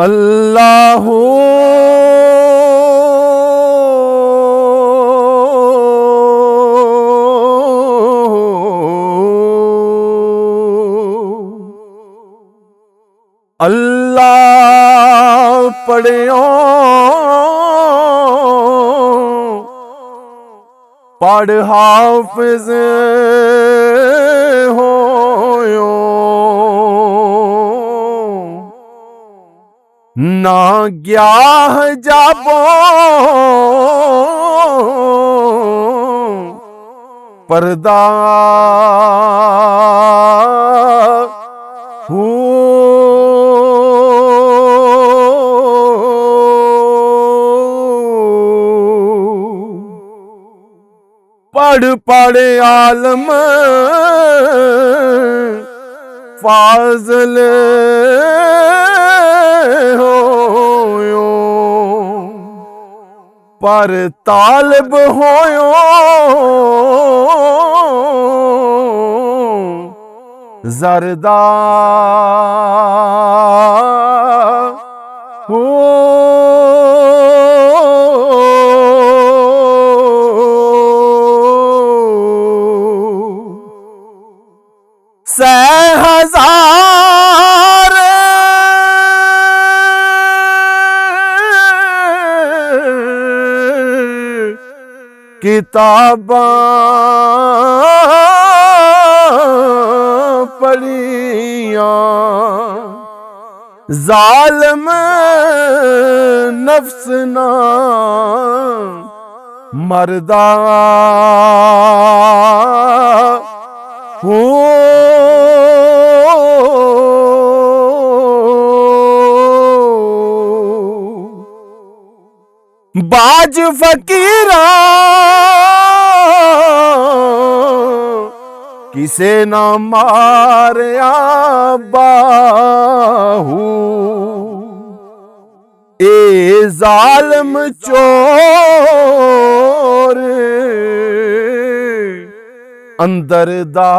अल्लाह अल्लाह पढ़ियो पढ़ हाफिज होयो ना ग्याह जाबो पर्दा पढ़ पढ़ आलम फाज़ल होयो पर तालिब होयो ज़रदा हो से हजार किताबां पढ़िया जालिम नफ्स ना मरदा हो बाज फकीरा किसे ना मारया बाहू ए जालिम चोर अंदर दा